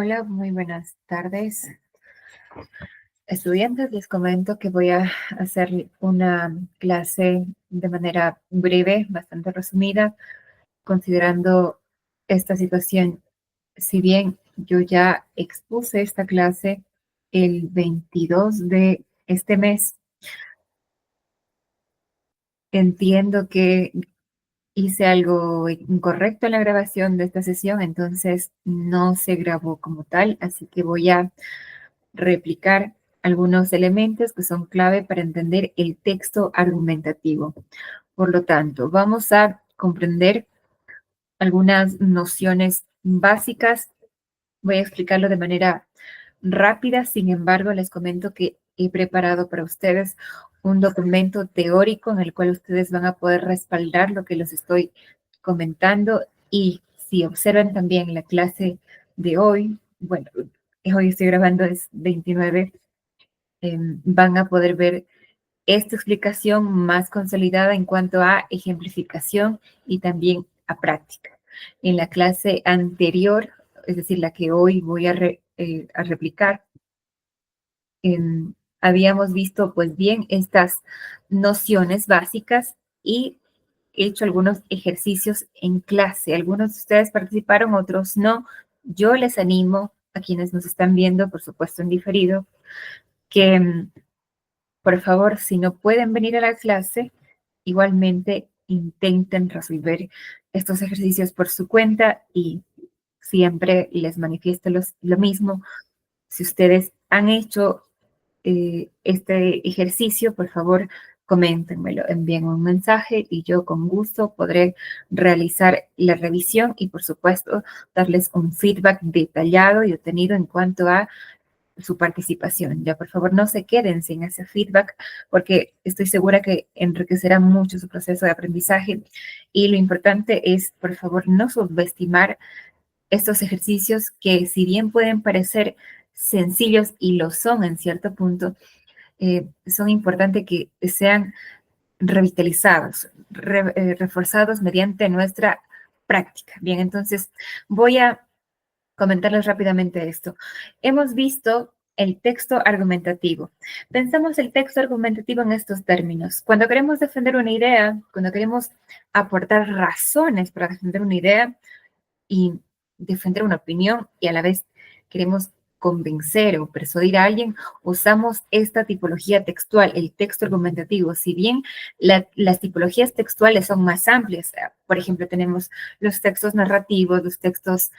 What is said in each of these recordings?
Hola, muy buenas tardes. Estudiantes, les comento que voy a hacer una clase de manera breve, bastante resumida, considerando esta situación. Si bien yo ya expuse esta clase el 22 de este mes, entiendo que hice algo incorrecto en la grabación de esta sesión, entonces no se grabó como tal, así que voy a replicar algunos elementos que son clave para entender el texto argumentativo. Por lo tanto, vamos a comprender algunas nociones básicas. Voy a explicarlo de manera rápida, sin embargo, les comento que he preparado para ustedes un documento teórico en el cual ustedes van a poder respaldar lo que les estoy comentando y si observan también la clase de hoy, bueno, hoy estoy grabando es 29, van a poder ver esta explicación más consolidada en cuanto a ejemplificación y también a práctica. En la clase anterior, es decir, la que hoy voy a replicar, habíamos visto pues bien estas nociones básicas y he hecho algunos ejercicios en clase. Algunos de ustedes participaron, otros no. Yo les animo a quienes nos están viendo, por supuesto en diferido, que por favor, si no pueden venir a la clase, igualmente intenten resolver estos ejercicios por su cuenta y siempre les manifiesto lo mismo. Si ustedes han hecho este ejercicio, por favor, coméntenmelo, envíen un mensaje y yo con gusto podré realizar la revisión y, por supuesto, darles un feedback detallado y obtenido en cuanto a su participación. Ya, por favor, no se queden sin ese feedback porque estoy segura que enriquecerá mucho su proceso de aprendizaje y lo importante es, por favor, no subestimar estos ejercicios que si bien pueden parecer sencillos y lo son en cierto punto, son importantes que sean revitalizados, reforzados mediante nuestra práctica. Bien, entonces voy a comentarles rápidamente esto. Hemos visto el texto argumentativo. Pensamos el texto argumentativo en estos términos. Cuando queremos defender una idea, cuando queremos aportar razones para defender una idea y defender una opinión y a la vez queremos convencer o persuadir a alguien, usamos esta tipología textual, el texto argumentativo. Si bien las tipologías textuales son más amplias, por ejemplo, tenemos los textos narrativos, los textos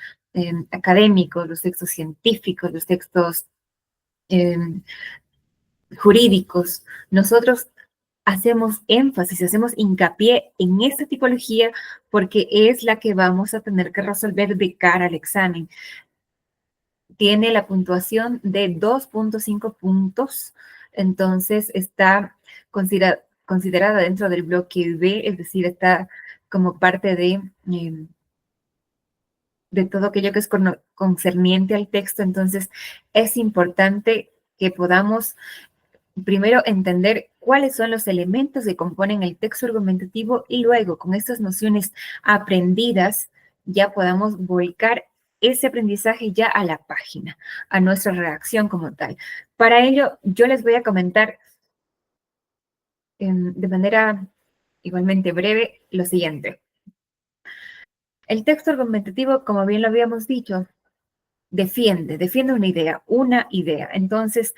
académicos, los textos científicos, los textos eh, jurídicos, nosotros hacemos énfasis, hacemos hincapié en esta tipología porque es la que vamos a tener que resolver de cara al examen. Tiene la puntuación de 2.5 puntos, entonces está considerada dentro del bloque B, es decir, está como parte de todo aquello que es concerniente al texto, entonces es importante que podamos primero entender cuáles son los elementos que componen el texto argumentativo y luego con estas nociones aprendidas ya podamos volcar ese aprendizaje ya a la página, a nuestra redacción como tal. Para ello, yo les voy a comentar de manera igualmente breve lo siguiente. El texto argumentativo, como bien lo habíamos dicho, defiende una idea. Entonces,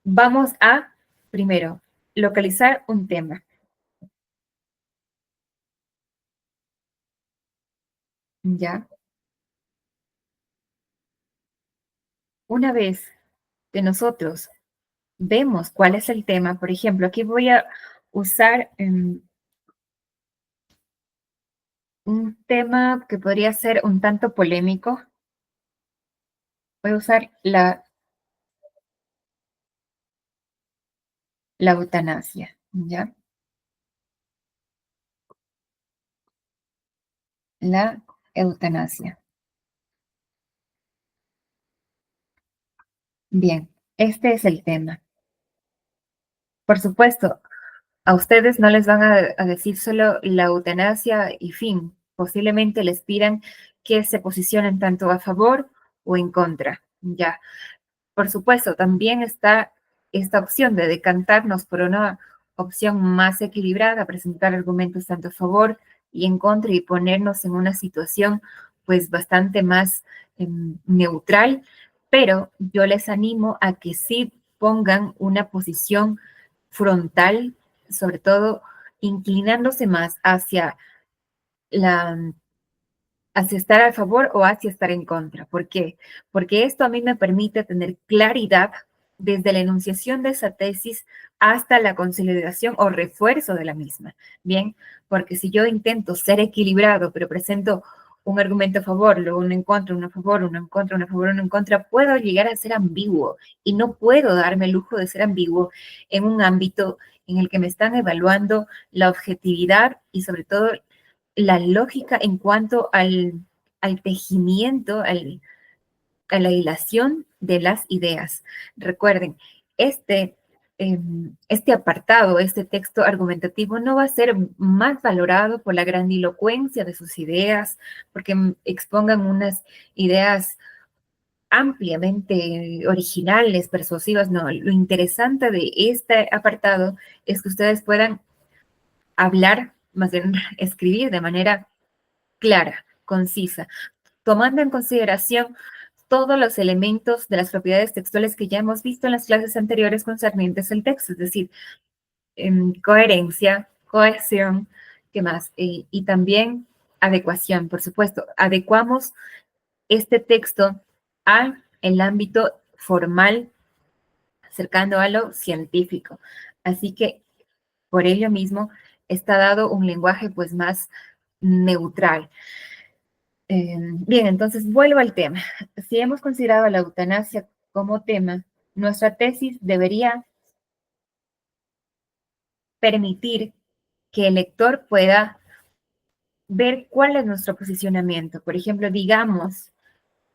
vamos a, primero, localizar un tema. ¿Ya? Una vez que nosotros vemos cuál es el tema, por ejemplo, aquí voy a usar un tema que podría ser un tanto polémico. Voy a usar la eutanasia, ¿ya? La eutanasia. Bien, este es el tema. Por supuesto, a ustedes no les van a decir solo la eutanasia y fin. Posiblemente les pidan que se posicionen tanto a favor o en contra, ¿ya? Por supuesto, también está esta opción de decantarnos por una opción más equilibrada, presentar argumentos tanto a favor y en contra y ponernos en una situación pues bastante más neutral, pero yo les animo a que sí pongan una posición frontal, sobre todo inclinándose más la, hacia estar a favor o hacia estar en contra. ¿Por qué? Porque esto a mí me permite tener claridad desde la enunciación de esa tesis hasta la consolidación o refuerzo de la misma. Bien, porque si yo intento ser equilibrado, pero presento un argumento a favor, luego uno en contra, uno a favor, uno en contra, uno a favor, uno en contra, puedo llegar a ser ambiguo y no puedo darme el lujo de ser ambiguo en un ámbito en el que me están evaluando la objetividad y sobre todo la lógica en cuanto al tejimiento, a la hilación de las ideas. Recuerden, este apartado, este texto argumentativo no va a ser más valorado por la grandilocuencia de sus ideas, porque expongan unas ideas ampliamente originales, persuasivas. No, lo interesante de este apartado es que ustedes puedan hablar, más bien escribir de manera clara, concisa, tomando en consideración todos los elementos de las propiedades textuales que ya hemos visto en las clases anteriores concernientes al texto, es decir, coherencia, cohesión, ¿qué más? Y también adecuación, por supuesto. Adecuamos este texto al el ámbito formal, cercano a lo científico. Así que, por ello mismo, está dado un lenguaje pues más neutral. Bien, entonces vuelvo al tema. Si hemos considerado la eutanasia como tema, nuestra tesis debería permitir que el lector pueda ver cuál es nuestro posicionamiento. Por ejemplo, digamos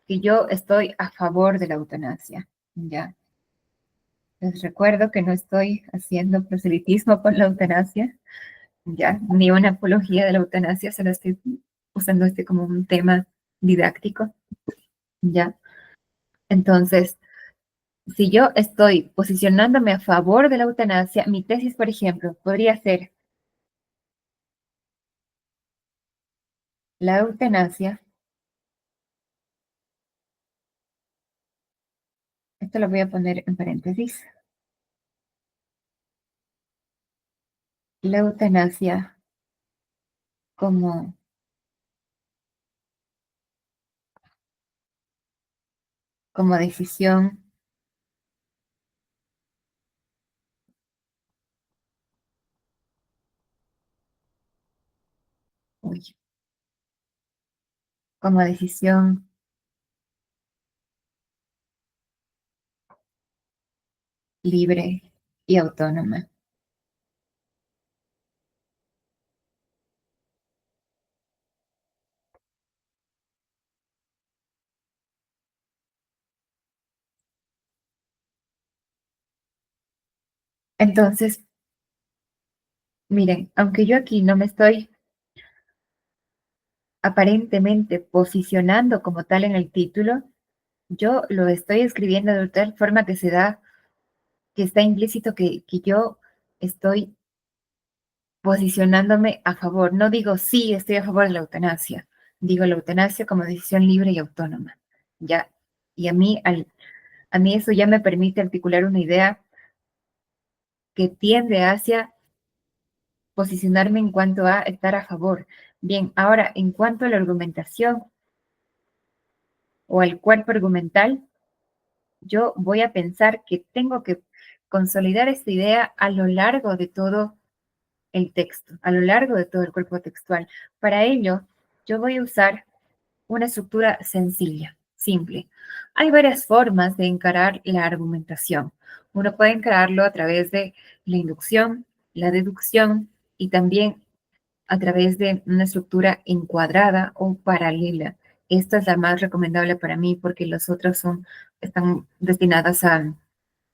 que yo estoy a favor de la eutanasia, ¿ya? Les recuerdo que no estoy haciendo proselitismo con la eutanasia, ¿ya? Ni una apología de la eutanasia, solo estoy usando este como un tema didáctico, ¿ya? Entonces, si yo estoy posicionándome a favor de la eutanasia, mi tesis, por ejemplo, podría ser la eutanasia, esto lo voy a poner en paréntesis, la eutanasia como, como decisión, uy, como decisión libre y autónoma. Entonces, miren, aunque yo aquí no me estoy aparentemente posicionando como tal en el título, yo lo estoy escribiendo de tal forma que se da, que está implícito que yo estoy posicionándome a favor. No digo sí, estoy a favor de la eutanasia. Digo la eutanasia como decisión libre y autónoma. Ya, y a mí eso ya me permite articular una idea que tiende hacia posicionarme en cuanto a estar a favor. Bien, ahora, en cuanto a la argumentación o al cuerpo argumental, yo voy a pensar que tengo que consolidar esta idea a lo largo de todo el texto, a lo largo de todo el cuerpo textual. Para ello, yo voy a usar una estructura sencilla, simple. Hay varias formas de encarar la argumentación. Uno puede encararlo a través de la inducción, la deducción y también a través de una estructura encuadrada o paralela. Esta es la más recomendable para mí porque las otras están destinadas a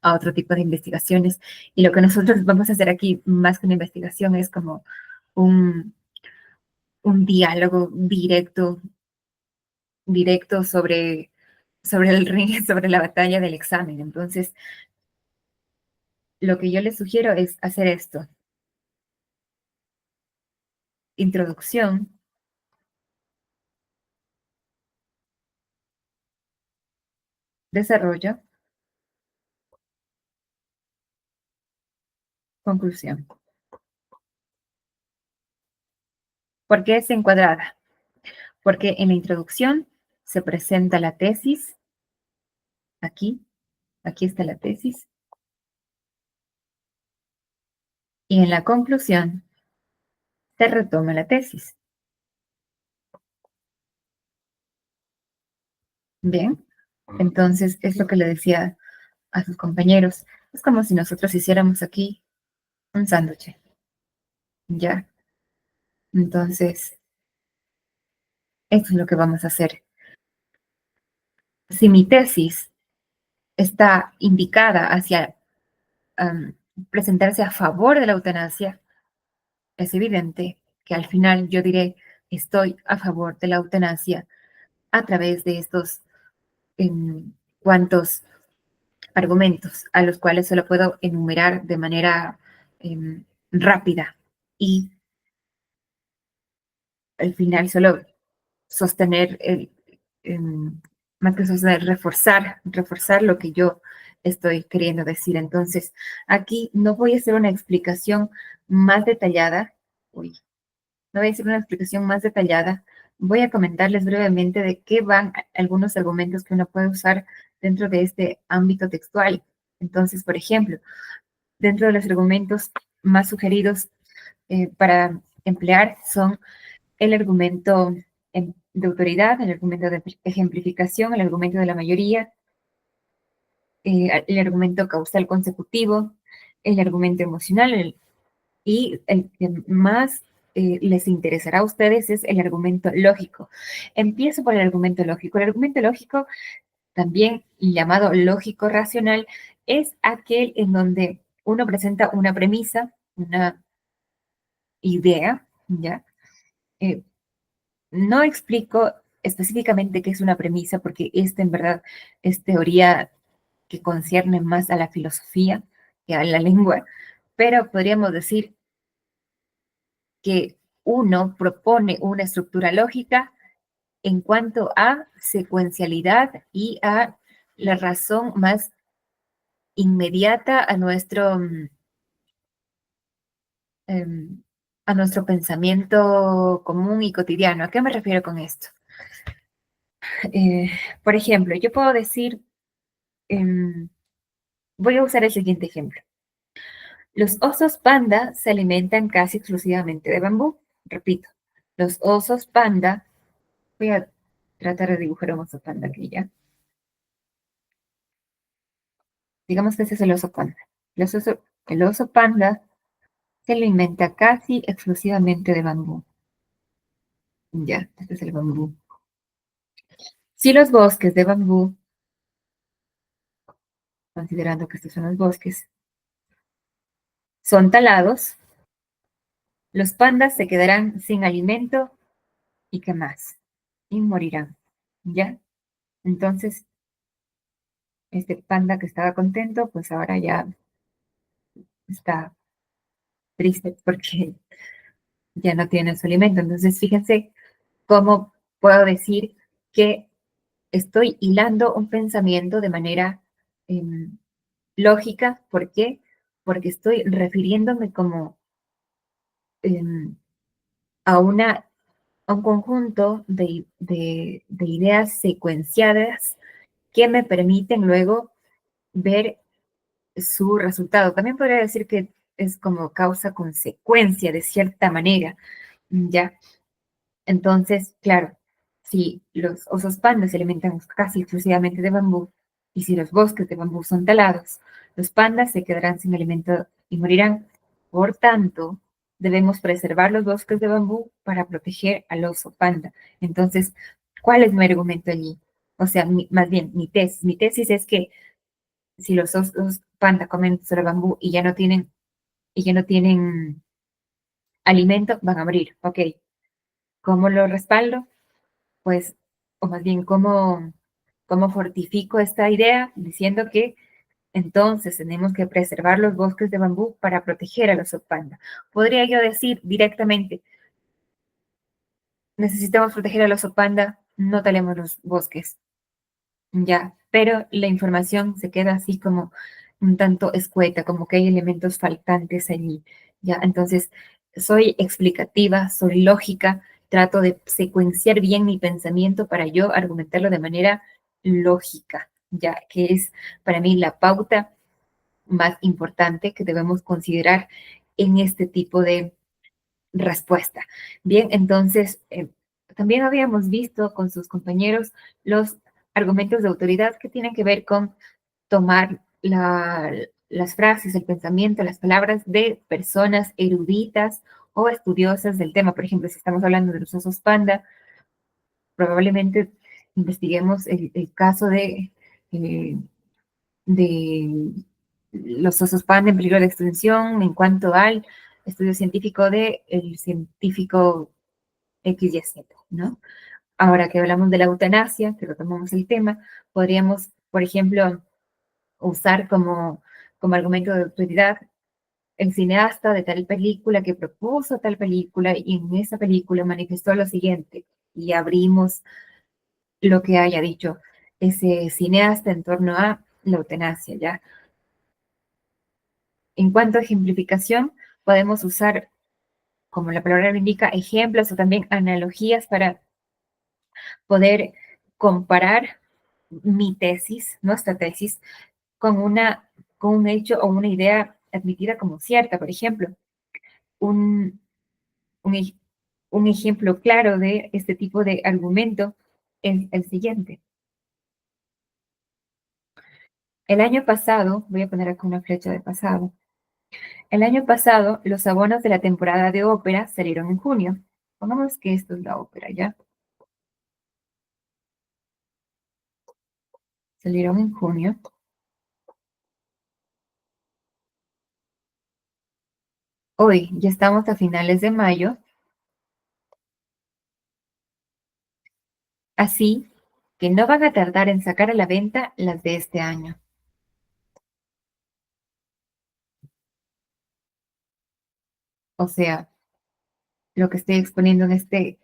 otro tipo de investigaciones. Y lo que nosotros vamos a hacer aquí, más que una investigación, es como un, un diálogo directo sobre sobre el ring, sobre la batalla del examen. Entonces, lo que yo les sugiero es hacer esto. Introducción, desarrollo, conclusión. ¿Por qué es encuadrada? Porque en la introducción se presenta la tesis, aquí, aquí está la tesis, y en la conclusión se retoma la tesis. Bien, entonces es lo que le decía a sus compañeros. Es como si nosotros hiciéramos aquí un sándwich, ¿ya? Entonces, esto es lo que vamos a hacer. Si mi tesis está indicada hacia um, presentarse a favor de la eutanasia, es evidente que al final yo diré estoy a favor de la eutanasia a través de estos cuantos argumentos a los cuales solo puedo enumerar de manera rápida y al final solo sostener más que sostener, reforzar lo que yo estoy queriendo decir. Entonces, aquí no voy a hacer una explicación más detallada. Uy, no voy a hacer una explicación más detallada. Voy a comentarles brevemente de qué van algunos argumentos que uno puede usar dentro de este ámbito textual. Entonces, por ejemplo, dentro de los argumentos más sugeridos para emplear son el argumento de autoridad, el argumento de ejemplificación, el argumento de la mayoría, el argumento causal consecutivo, el argumento emocional y el que más les interesará a ustedes es el argumento lógico. Empiezo por el argumento lógico. El argumento lógico, también llamado lógico racional, es aquel en donde uno presenta una premisa, una idea, ¿ya? Eh, no explico específicamente qué es una premisa, porque esta en verdad es teoría que concierne más a la filosofía que a la lengua, pero podríamos decir que uno propone una estructura lógica en cuanto a secuencialidad y a la razón más inmediata em, a nuestro pensamiento común y cotidiano. ¿A qué me refiero con esto? Eh, por ejemplo, yo puedo decir, em, voy a usar el siguiente ejemplo. Los osos panda se alimentan casi exclusivamente de bambú. Repito, los osos panda, voy a tratar de dibujar un oso panda aquí ya. Digamos que ese es el oso panda. El oso panda se alimenta casi exclusivamente de bambú. Ya, este es el bambú. Si los bosques de bambú, considerando que estos son los bosques, son talados, los pandas se quedarán sin alimento y qué más, y morirán. ¿Ya? Entonces, este panda que estaba contento, pues ahora ya está triste porque ya no tiene su alimento. Entonces, fíjense cómo puedo decir que estoy hilando un pensamiento de manera em, lógica. ¿Por qué? Porque estoy refiriéndome como em, a a un conjunto de ideas secuenciadas que me permiten luego ver su resultado. También podría decir que es como causa-consecuencia de cierta manera, ¿ya? Entonces, claro, si los osos pandas se alimentan casi exclusivamente de bambú y si los bosques de bambú son talados, los pandas se quedarán sin alimento y morirán. Por tanto, debemos preservar los bosques de bambú para proteger al oso panda. Entonces, ¿cuál es mi argumento allí? O sea, más bien, mi tesis es que si los osos panda comen solo bambú y ya no tienen alimento, van a morir. Ok, ¿cómo lo respaldo? Pues, o más bien, ¿cómo? ¿Cómo fortifico esta idea? Diciendo que entonces tenemos que preservar los bosques de bambú para proteger al oso panda. Podría yo decir directamente, necesitamos proteger al oso panda, no talemos los bosques. Ya, pero la información se queda así como un tanto escueta, como que hay elementos faltantes allí. Ya, entonces soy explicativa, soy lógica, trato de secuenciar bien mi pensamiento para yo argumentarlo de manera lógica, ya que es para mí la pauta más importante que debemos considerar en este tipo de respuesta. Bien, entonces, también habíamos visto con sus compañeros los argumentos de autoridad que tienen que ver con tomar las frases, el pensamiento, las palabras de personas eruditas o estudiosas del tema. Por ejemplo, si estamos hablando de los osos panda, probablemente investiguemos el caso eh, de los osos panda en peligro de extinción en cuanto al estudio científico del científico XYZ, ¿no? Ahora que hablamos de la eutanasia, que retomamos el tema, podríamos, por ejemplo, usar como argumento de autoridad el cineasta de tal película que propuso tal película y en esa película manifestó lo siguiente y abrimos lo que haya dicho ese cineasta en torno a la eutanasia, ¿ya? En cuanto a ejemplificación, podemos usar, como la palabra lo indica, ejemplos o también analogías para poder comparar mi tesis, nuestra tesis, con con un hecho o una idea admitida como cierta. Por ejemplo, un, un, un ejemplo claro de este tipo de argumento es el siguiente. El año pasado, voy a poner acá una flecha de pasado. El año pasado, los abonos de la temporada de ópera salieron en junio. Pongamos que esto es la ópera, ¿ya? Salieron en junio. Hoy ya estamos a finales de mayo, así que no van a tardar en sacar a la venta las de este año. O sea, lo que estoy exponiendo en este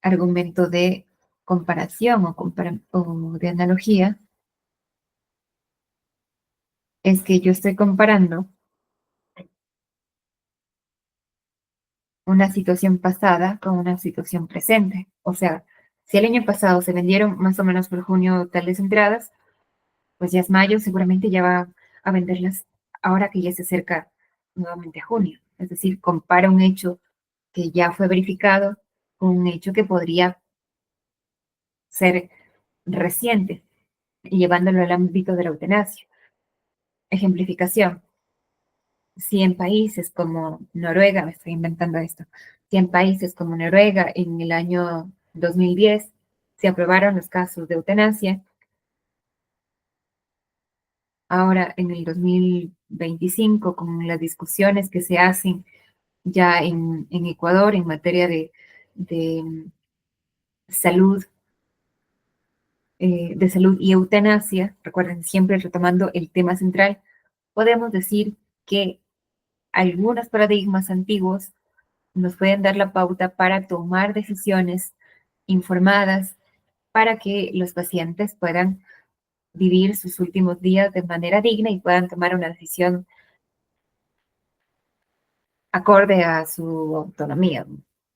argumento de comparación o de analogía es que yo estoy comparando una situación pasada con una situación presente. O sea, si el año pasado se vendieron más o menos por junio tales entradas, pues ya es mayo, seguramente ya va a venderlas ahora que ya se acerca nuevamente a junio. Es decir, compara un hecho que ya fue verificado con un hecho que podría ser reciente, llevándolo al ámbito de la eutanasia. Ejemplificación. Si en países como Noruega, me estoy inventando esto, si en países como Noruega en el año 2010 se aprobaron los casos de eutanasia, ahora en el 2025, con las discusiones que se hacen ya en Ecuador en materia de salud, de salud y eutanasia, recuerden siempre retomando el tema central, podemos decir que algunos paradigmas antiguos nos pueden dar la pauta para tomar decisiones informadas para que los pacientes puedan vivir sus últimos días de manera digna y puedan tomar una decisión acorde a su autonomía.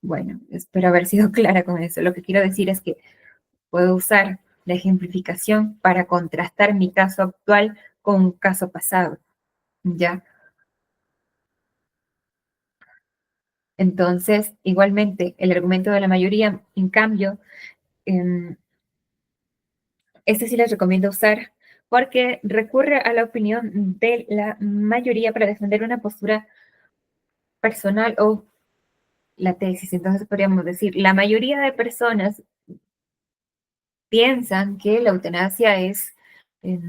Bueno, espero haber sido clara con eso. Lo que quiero decir es que puedo usar la ejemplificación para contrastar mi caso actual con un caso pasado, ¿ya? Entonces, igualmente, el argumento de la mayoría, en cambio, em, este sí les recomiendo usar porque recurre a la opinión de la mayoría para defender una postura personal o la tesis. Entonces podríamos decir, la mayoría de personas piensan que la eutanasia es eh,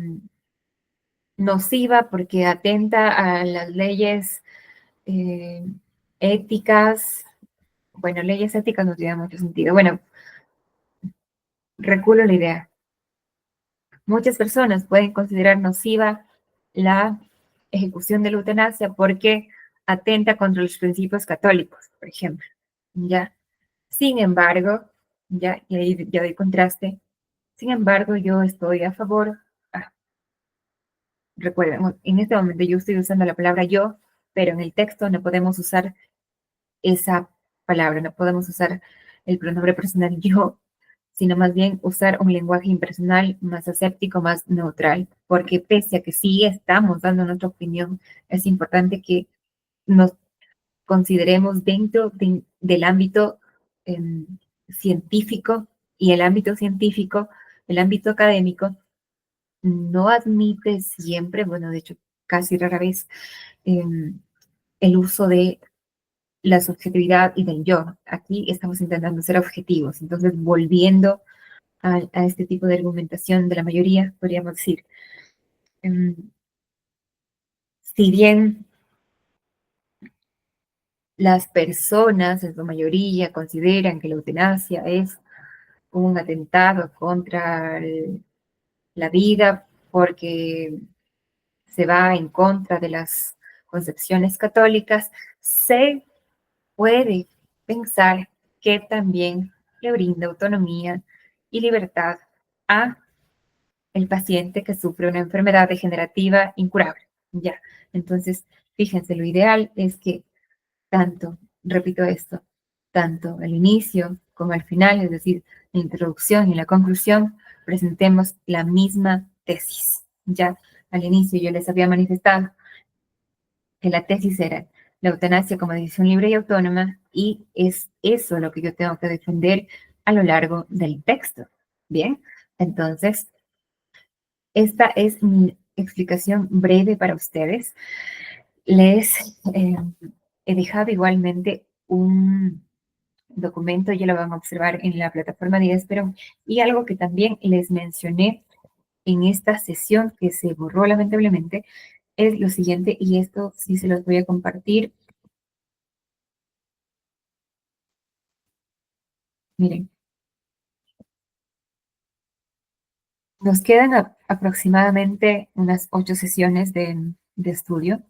nociva porque atenta a las leyes eh, éticas. Bueno, leyes éticas no tienen mucho sentido. Bueno, reculo la idea. Muchas personas pueden considerar nociva la ejecución de la eutanasia porque atenta contra los principios católicos, por ejemplo, ¿ya? Sin embargo, ya, y ahí ya doy contraste, sin embargo, yo estoy a favor, ah, recuerden, en este momento yo estoy usando la palabra yo, pero en el texto no podemos usar esa palabra, no podemos usar el pronombre personal yo, sino más bien usar un lenguaje impersonal más aséptico, más neutral, porque pese a que sí estamos dando nuestra opinión, es importante que nos consideremos dentro del ámbito eh, científico, y el ámbito científico, el ámbito académico, no admite siempre, bueno, de hecho, casi rara vez, eh, el uso de la subjetividad y del yo. Aquí estamos intentando ser objetivos. Entonces, volviendo a este tipo de argumentación de la mayoría, podríamos decir, em, si bien las personas en su mayoría consideran que la eutanasia es un atentado contra la vida porque se va en contra de las concepciones católicas, se puede pensar que también le brinda autonomía y libertad a el paciente que sufre una enfermedad degenerativa incurable. Ya, entonces, fíjense, lo ideal es que tanto, repito esto, tanto al inicio como al final, es decir, la introducción y la conclusión, presentemos la misma tesis. Ya al inicio yo les había manifestado que la tesis era la eutanasia como decisión libre y autónoma, y es eso lo que yo tengo que defender a lo largo del texto. Bien, entonces, esta es mi explicación breve para ustedes. Les he dejado igualmente un documento, ya lo van a observar en la plataforma de Esperon, y algo que también les mencioné en esta sesión que se borró lamentablemente es lo siguiente, y esto sí se los voy a compartir. Miren, nos quedan aproximadamente unas 8 sesiones de estudio.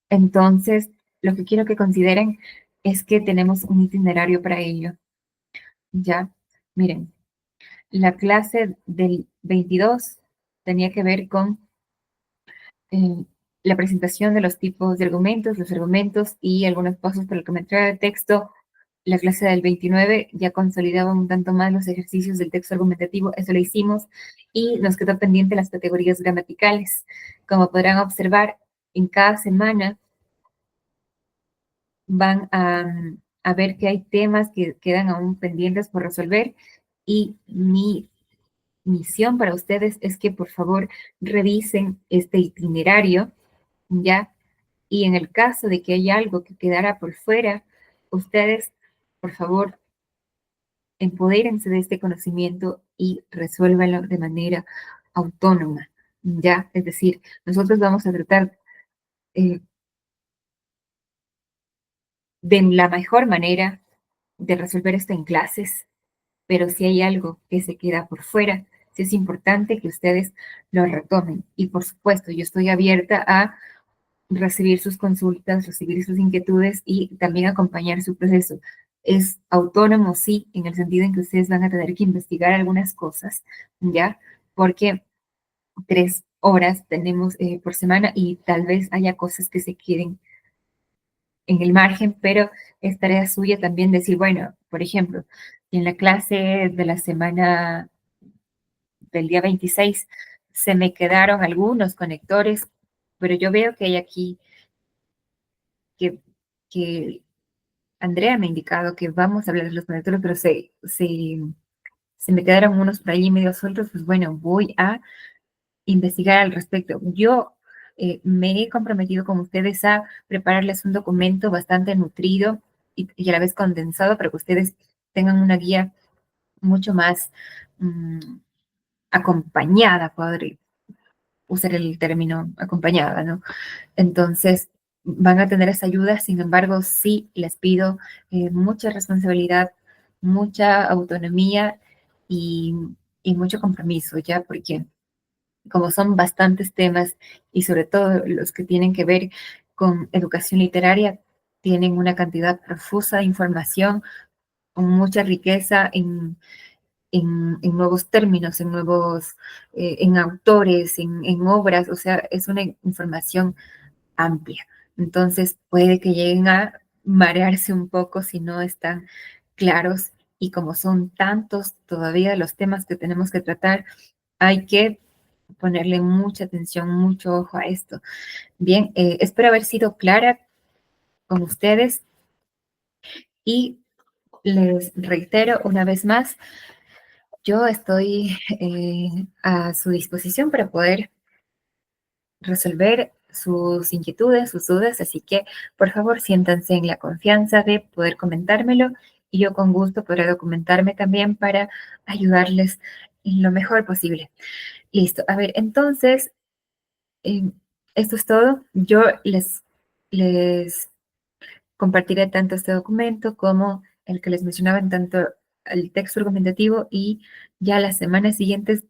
Entonces, lo que quiero que consideren es que tenemos un itinerario para ello. Ya, miren, la clase del 22 tenía que ver con eh, la presentación de los tipos de argumentos, los argumentos y algunos pasos para el comentario de texto. La clase del 29 ya consolidaba un tanto más los ejercicios del texto argumentativo, eso lo hicimos, y nos quedó pendiente las categorías gramaticales. Como podrán observar, en cada semana van a ver que hay temas que quedan aún pendientes por resolver, y mi misión para ustedes es que por favor revisen este itinerario, ¿ya? Y en el caso de que haya algo que quedara por fuera, ustedes, por favor, empodérense de este conocimiento y resuélvanlo de manera autónoma, ¿ya? Es decir, nosotros vamos a tratar eh, de la mejor manera de resolver esto en clases, pero si hay algo que se queda por fuera, sí es importante que ustedes lo retomen. Y por supuesto, yo estoy abierta a recibir sus consultas, recibir sus inquietudes y también acompañar su proceso. Es autónomo, sí, en el sentido en que ustedes van a tener que investigar algunas cosas, ¿ya? Porque 3 horas tenemos por semana, y tal vez haya cosas que se queden en el margen, pero es tarea suya también decir, bueno, por ejemplo, en la clase de la semana del día 26 se me quedaron algunos conectores, pero yo veo que hay aquí que, que Andrea me ha indicado que vamos a hablar de los conectores, pero se me quedaron unos por allí medio sueltos. Pues bueno, voy a investigar al respecto. Yo me he comprometido con ustedes a prepararles un documento bastante nutrido y a la vez condensado para que ustedes tengan una guía mucho más mm, acompañada, podría usar el término acompañada, ¿no? Entonces, van a tener esa ayuda. Sin embargo, sí les pido mucha responsabilidad mucha autonomía y, y mucho compromiso, ya, porque como son bastantes temas y sobre todo los que tienen que ver con educación literaria, tienen una cantidad profusa de información, con mucha riqueza en nuevos términos, en nuevos, en autores, en obras, o sea, es una información amplia. Entonces puede que lleguen a marearse un poco si no están claros y como son tantos todavía los temas que tenemos que tratar, hay que ponerle mucha atención, mucho ojo a esto. Bien, espero haber sido clara con ustedes y les reitero una vez más, yo estoy a su disposición para poder resolver sus inquietudes, sus dudas, así que por favor siéntanse en la confianza de poder comentármelo y yo con gusto podré documentarme también para ayudarles en lo mejor posible. Listo, a ver, entonces, eh, esto es todo. Yo les compartiré tanto este documento como el que les mencionaba, en tanto el texto argumentativo y ya las semanas siguientes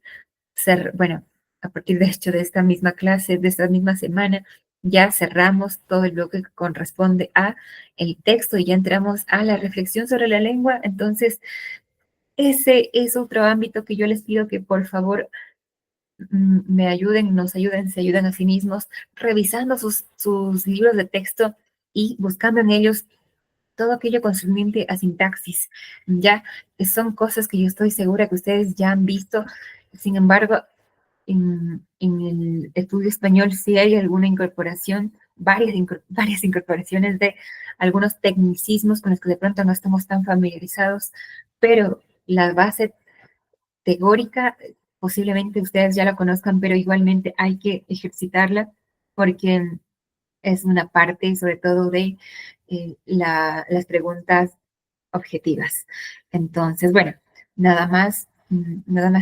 bueno, a partir de hecho de esta misma clase, de esta misma semana, ya cerramos todo el bloque que corresponde a el texto y ya entramos a la reflexión sobre la lengua. Entonces, ese es otro ámbito que yo les pido que por favor me ayuden, nos ayuden, se ayuden a sí mismos, revisando sus libros de texto y buscando en ellos todo aquello concerniente a sintaxis. Ya son cosas que yo estoy segura que ustedes ya han visto. Sin embargo, en el estudio español sí hay alguna incorporación, varias incorporaciones de algunos tecnicismos con los que de pronto no estamos tan familiarizados, pero la base teórica posiblemente ustedes ya la conozcan, pero igualmente hay que ejercitarla porque es una parte sobre todo de las preguntas objetivas. Entonces, bueno, nada más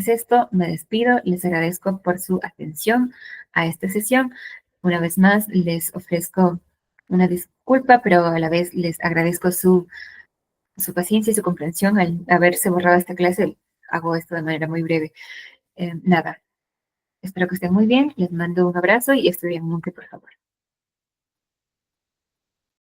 esto, me despido, les agradezco por su atención a esta sesión. Una vez más, les ofrezco una disculpa, pero a la vez les agradezco su paciencia y su comprensión al haberse borrado esta clase. Hago esto de manera muy breve. Nada, espero que estén muy bien, les mando un abrazo y estudien mucho, por favor.